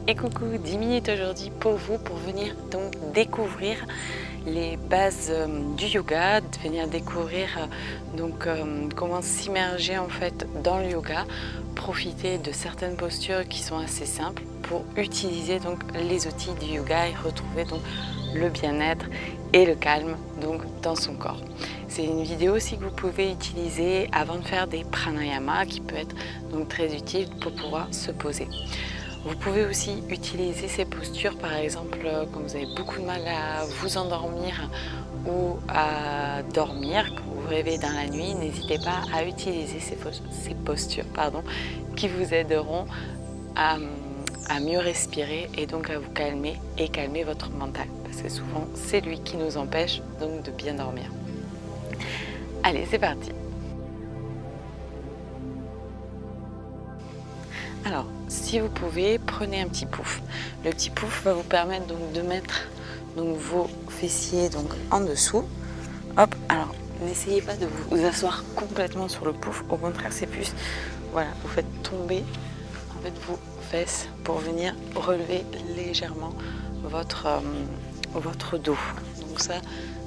Et coucou, 10 minutes aujourd'hui pour vous, pour venir donc découvrir les bases du yoga, venir découvrir comment s'immerger en fait dans le yoga, profiter de certaines postures qui sont assez simples pour utiliser donc les outils du yoga et retrouver donc le bien-être et le calme donc dans son corps. C'est une vidéo aussi que vous pouvez utiliser avant de faire des pranayama qui peut être donc très utile pour pouvoir se poser. Vous pouvez aussi utiliser ces postures par exemple quand vous avez beaucoup de mal à vous endormir ou à dormir, quand vous rêvez dans la nuit, n'hésitez pas à utiliser ces postures qui vous aideront à mieux respirer et donc à vous calmer et calmer votre mental parce que souvent c'est lui qui nous empêche donc de bien dormir. Allez, c'est parti. Alors, si vous pouvez, prenez un petit pouf. Le petit pouf va vous permettre donc de mettre donc vos fessiers donc en dessous. Hop, alors n'essayez pas de vous asseoir complètement sur le pouf. Au contraire, c'est plus, voilà, vous faites tomber en fait vos fesses pour venir relever légèrement votre dos. Donc ça,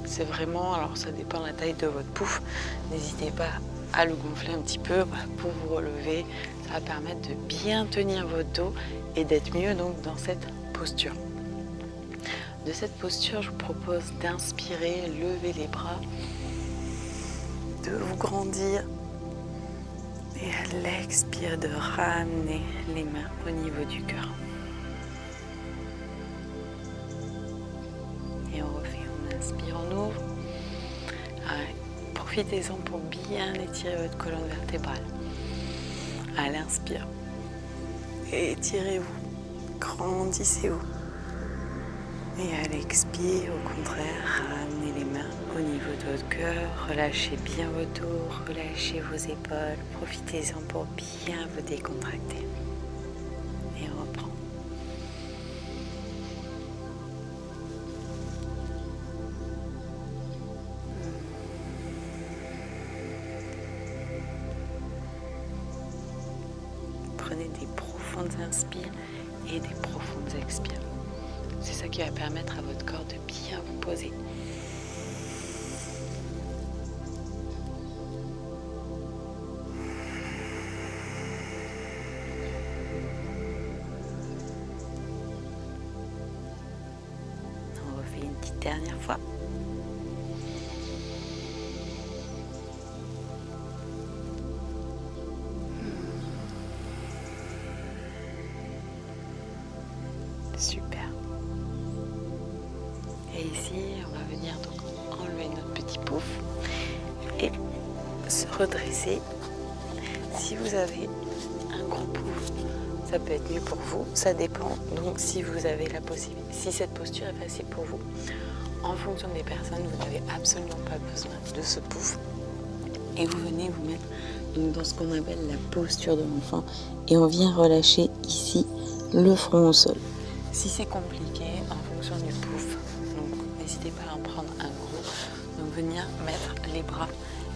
c'est vraiment, alors ça dépend de la taille de votre pouf. N'hésitez pas à le gonfler un petit peu pour vous relever. Ça va permettre de bien tenir votre dos et d'être mieux donc dans cette posture. De cette posture, je vous propose d'inspirer, lever les bras, de vous grandir et à l'expire de ramener les mains au niveau du cœur. Et on refait, on inspire, on ouvre. Profitez-en pour bien étirer votre colonne vertébrale. À l'inspire, étirez-vous, grandissez-vous. Et à l'expire, au contraire, ramenez les mains au niveau de votre cœur, relâchez bien votre dos, relâchez vos épaules, profitez-en pour bien vous décontracter. Et on reprend. Prenez des profondes inspires et des profondes expires. C'est ça qui va permettre à votre corps de bien vous poser. On refait une petite dernière fois. Super. Et ici, on va venir donc enlever notre petit pouf et se redresser. Si vous avez un gros pouf, ça peut être mieux pour vous. Ça dépend donc si vous avez la possibilité, si cette posture est facile pour vous. En fonction des personnes, vous n'avez absolument pas besoin de ce pouf. Et vous venez vous mettre donc dans ce qu'on appelle la posture de l'enfant. Et on vient relâcher ici le front au sol. Si c'est compliqué, en fonction du pouf, donc n'hésitez pas à en prendre un gros, donc venir mettre les bras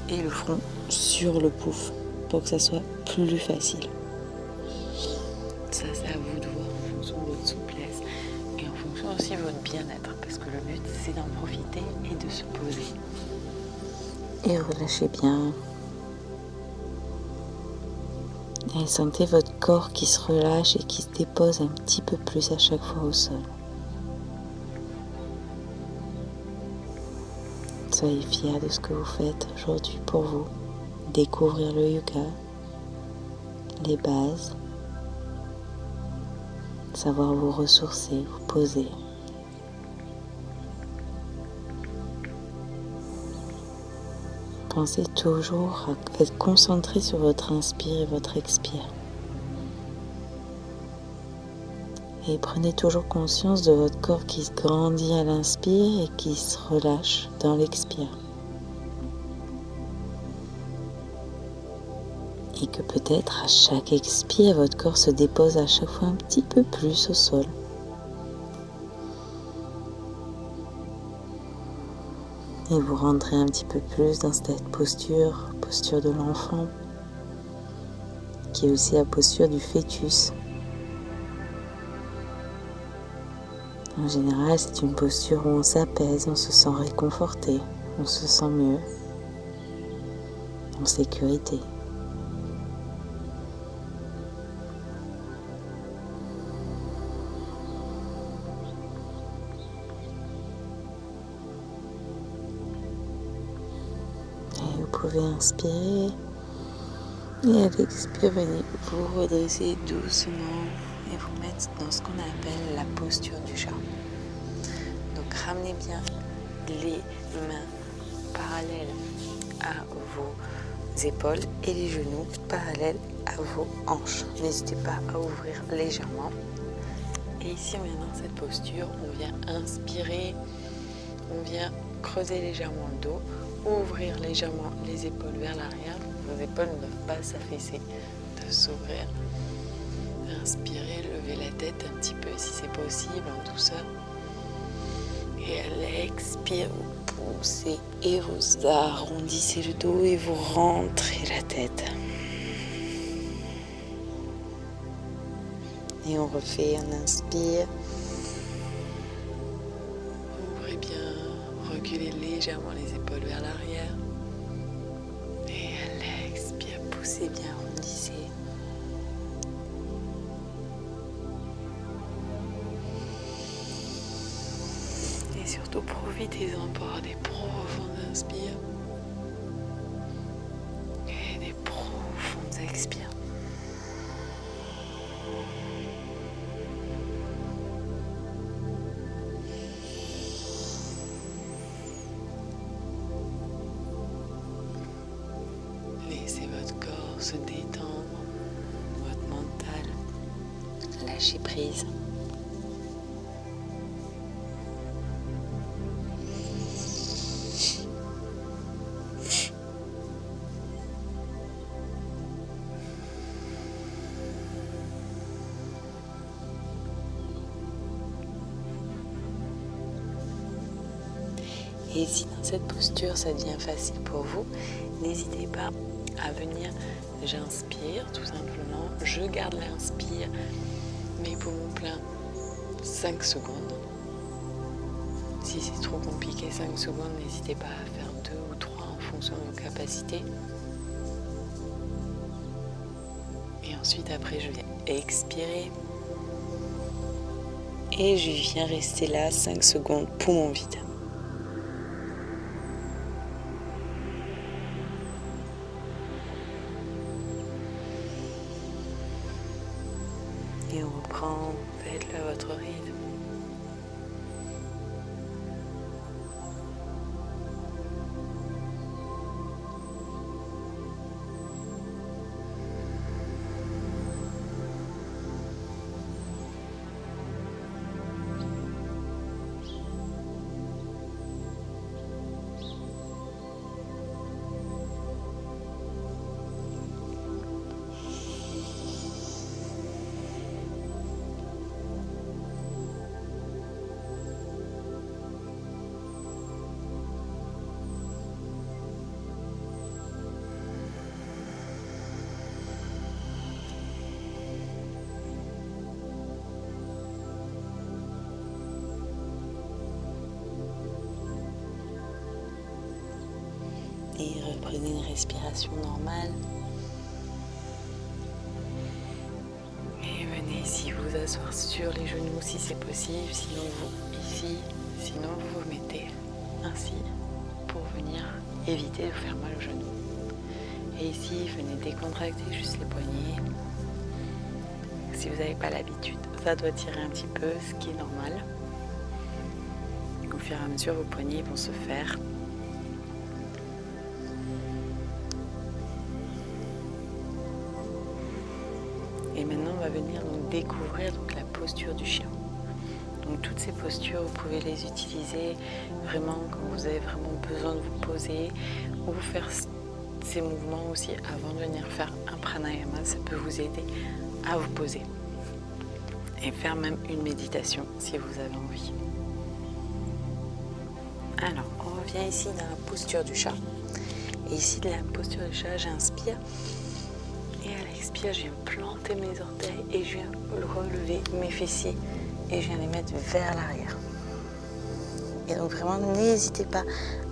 et le front sur le pouf pour que ça soit plus facile. Ça, c'est à vous de voir en fonction de votre souplesse et en fonction aussi de votre bien-être, parce que le but, c'est d'en profiter et de se poser. Et relâchez bien. Et sentez votre corps qui se relâche et qui se dépose un petit peu plus à chaque fois au sol. Soyez fiers de ce que vous faites aujourd'hui pour vous. Découvrir le yoga, les bases, savoir vous ressourcer, vous poser. Pensez toujours à être concentré sur votre inspire et votre expire. Et prenez toujours conscience de votre corps qui se grandit à l'inspire et qui se relâche dans l'expire. Et que peut-être à chaque expire, votre corps se dépose à chaque fois un petit peu plus au sol. Et vous rentrez un petit peu plus dans cette posture de l'enfant, qui est aussi la posture du fœtus. En général, c'est une posture où on s'apaise, on se sent réconforté, on se sent mieux, en sécurité. Et vous pouvez inspirer et à l'expire, venez vous redresser doucement et vous mettre dans ce qu'on appelle la posture du chat. Donc ramenez bien les mains parallèles à vos épaules et les genoux parallèles à vos hanches. N'hésitez pas à ouvrir légèrement. Et ici, on vient dans cette posture, on vient inspirer, on vient creuser légèrement le dos, ouvrir légèrement les épaules vers l'arrière. Vos épaules ne doivent pas s'affaisser, de s'ouvrir. Inspirez, levez la tête un petit peu si c'est possible, en douceur. Et à l'expire, vous poussez et vous arrondissez le dos et vous rentrez la tête. Et on refait, on inspire. Ouvrez bien, reculez légèrement les épaules vers l'arrière. Et à l'expire, poussez bien, arrondissez. Et surtout, profitez-en pour des profondes inspires et des profondes expires. Laissez votre corps se détendre, votre mental lâcher prise. Et si dans cette posture ça devient facile pour vous, n'hésitez pas à venir. J'inspire tout simplement, je garde l'inspire, mes poumons pleins 5 secondes. Si c'est trop compliqué 5 secondes, n'hésitez pas à faire 2 ou 3 en fonction de vos capacités. Et ensuite après je viens expirer. Et je viens rester là 5 secondes, poumon vide. Et on reprend, faites-le à votre rythme. Et reprenez une respiration normale. Et venez ici vous asseoir sur les genoux si c'est possible, sinon vous ici, sinon vous vous mettez ainsi pour venir éviter de vous faire mal aux genoux. Et ici, venez décontracter juste les poignets. Si vous n'avez pas l'habitude, ça doit tirer un petit peu, ce qui est normal. Au fur et à mesure, vos poignets vont se faire. Et maintenant, on va venir donc découvrir la posture du chien. Donc toutes ces postures, vous pouvez les utiliser vraiment quand vous avez vraiment besoin de vous poser ou faire ces mouvements aussi avant de venir faire un pranayama. Ça peut vous aider à vous poser et faire même une méditation si vous avez envie. Alors, on revient ici dans la posture du chat. Et ici, de la posture du chat, j'inspire. Et à l'expire, je viens planter mes orteils et je viens relever mes fessiers et je viens les mettre vers l'arrière. Et donc vraiment, n'hésitez pas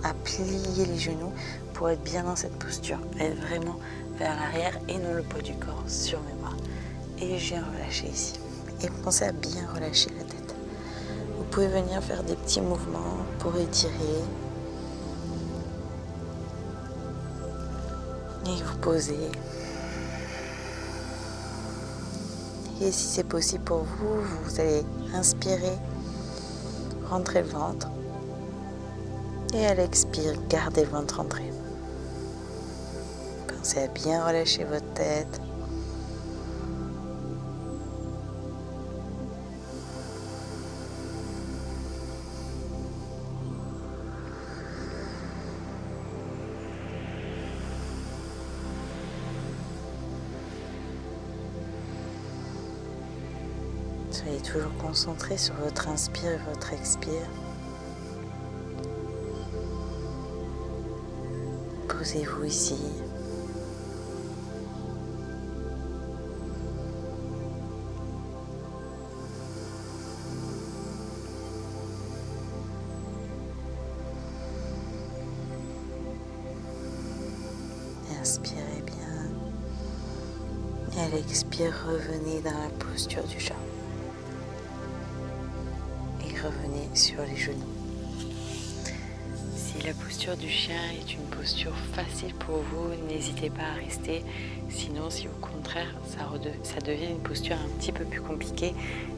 à plier les genoux pour être bien dans cette posture. Être vraiment vers l'arrière et non le poids du corps sur mes bras. Et je viens relâcher ici. Et pensez à bien relâcher la tête. Vous pouvez venir faire des petits mouvements pour étirer. Et vous posez. Et si c'est possible pour vous, vous allez inspirer, rentrer le ventre. Et à l'expire, gardez le ventre rentré. Pensez à bien relâcher votre tête. Soyez toujours concentré sur votre inspire et votre expire. Posez-vous ici. Inspirez bien. Et à l'expire, revenez dans la posture du chat. Et revenez sur les genoux. Si la posture du chien est une posture facile pour vous, n'hésitez pas à rester. Sinon, si au contraire, ça devient une posture un petit peu plus compliquée,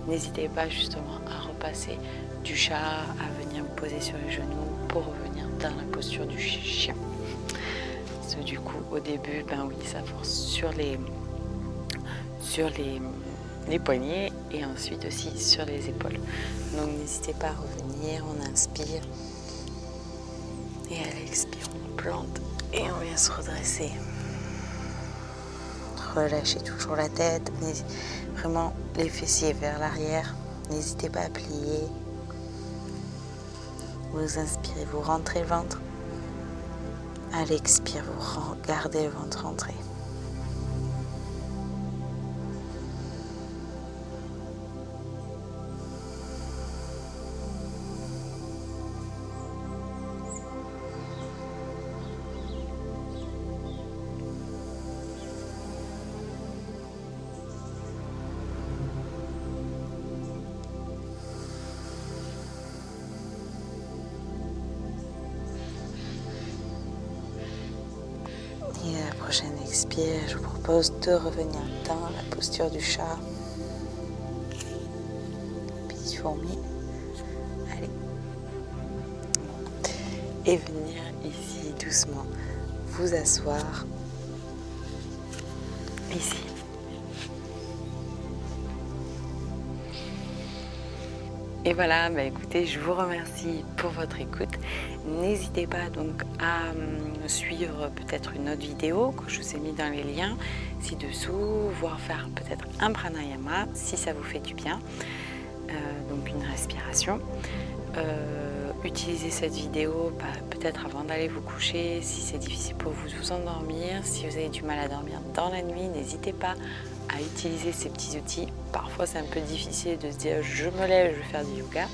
n'hésitez pas justement à repasser du chat, à venir vous poser sur les genoux pour revenir dans la posture du chien. Parce que du coup, au début, ça force sur les poignets et ensuite aussi sur les épaules. Donc n'hésitez pas à revenir, on inspire. Et à l'expire, on plante et on vient se redresser. Relâchez toujours la tête, vraiment les fessiers vers l'arrière. N'hésitez pas à plier. Vous inspirez, vous rentrez le ventre. À l'expire, vous gardez le ventre rentré. Et à la prochaine expire, je vous propose de revenir dans la posture du chat. Petite fourmi. Allez. Et venir ici doucement vous asseoir. Ici. Et voilà, écoutez, je vous remercie pour votre écoute. N'hésitez pas donc à suivre peut-être une autre vidéo que je vous ai mis dans les liens ci-dessous, voire faire peut-être un pranayama si ça vous fait du bien, donc une respiration. Utilisez cette vidéo peut-être avant d'aller vous coucher, si c'est difficile pour vous de vous endormir, si vous avez du mal à dormir dans la nuit, n'hésitez pas à utiliser ces petits outils. Parfois c'est un peu difficile de se dire je me lève, je vais faire du yoga,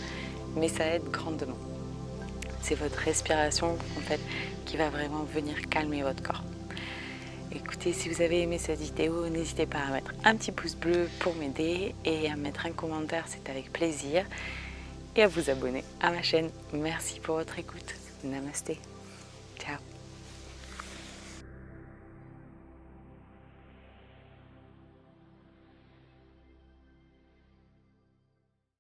mais ça aide grandement. C'est votre respiration en fait qui va vraiment venir calmer votre corps. Écoutez, si vous avez aimé cette vidéo, n'hésitez pas à mettre un petit pouce bleu pour m'aider et à mettre un commentaire, c'est avec plaisir. Et à vous abonner à ma chaîne. Merci pour votre écoute. Namasté. Ciao.